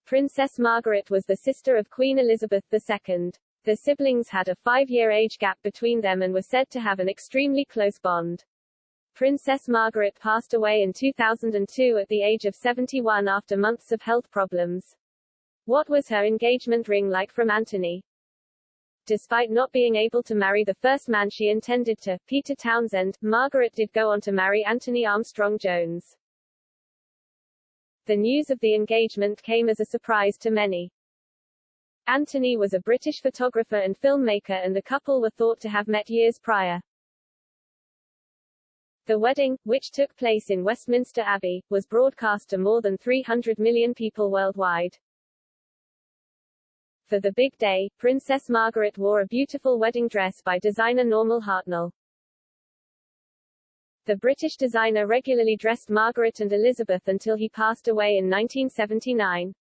Princess Margaret was the sister of Queen Elizabeth II. The siblings had a 5-year age gap between them and were said to have an extremely close bond. Princess Margaret passed away in 2002 at the age of 71 after months of health problems. What was her engagement ring like from Antony? Despite not being able to marry the first man she intended to, Peter Townsend, Margaret did go on to marry Anthony Armstrong-Jones. The news of the engagement came as a surprise to many. Antony was a British photographer and filmmaker, and the couple were thought to have met years prior. The wedding, which took place in Westminster Abbey, was broadcast to more than 300 million people worldwide. For the big day, Princess Margaret wore a beautiful wedding dress by designer Normal Hartnell. The British designer regularly dressed Margaret and Elizabeth until he passed away in 1979.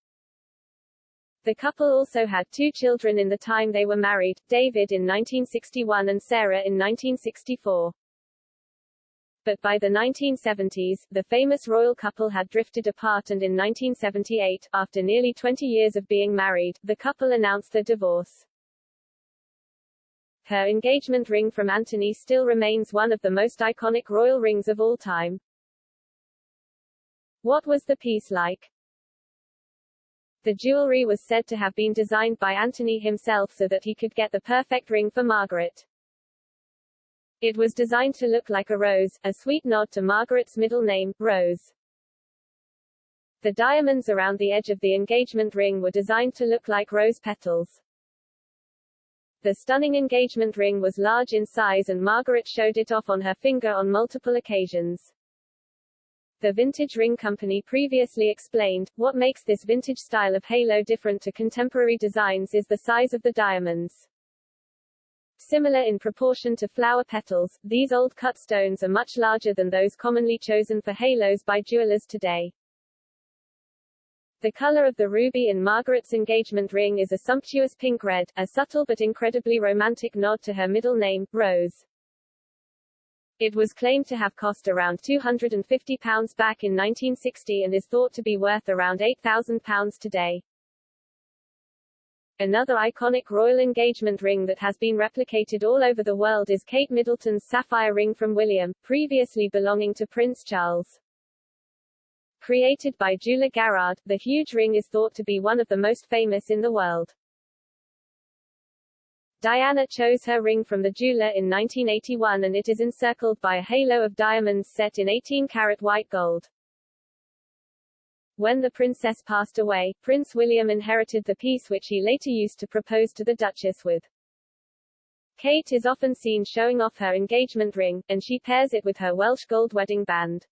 The couple also had 2 children in the time they were married, David in 1961 and Sarah in 1964. But by the 1970s, the famous royal couple had drifted apart, and in 1978, after nearly 20 years of being married, the couple announced their divorce. Her engagement ring from Antony still remains one of the most iconic royal rings of all time. What was the piece like? The jewelry was said to have been designed by Antony himself so that he could get the perfect ring for Margaret. It was designed to look like a rose, a sweet nod to Margaret's middle name, Rose. The diamonds around the edge of the engagement ring were designed to look like rose petals. The stunning engagement ring was large in size, and Margaret showed it off on her finger on multiple occasions. The Vintage Ring Company previously explained, what makes this vintage style of halo different to contemporary designs is the size of the diamonds. Similar in proportion to flower petals, these old cut stones are much larger than those commonly chosen for halos by jewelers today. The color of the ruby in Margaret's engagement ring is a sumptuous pink-red, a subtle but incredibly romantic nod to her middle name, Rose. It was claimed to have cost around £250 back in 1960 and is thought to be worth around £8,000 today. Another iconic royal engagement ring that has been replicated all over the world is Kate Middleton's sapphire ring from William, previously belonging to Prince Charles. Created by jeweler Garrard, the huge ring is thought to be one of the most famous in the world. Diana chose her ring from the jeweler in 1981, and it is encircled by a halo of diamonds set in 18-karat white gold. When the princess passed away, Prince William inherited the piece, which he later used to propose to the Duchess with. Kate is often seen showing off her engagement ring, and she pairs it with her Welsh gold wedding band.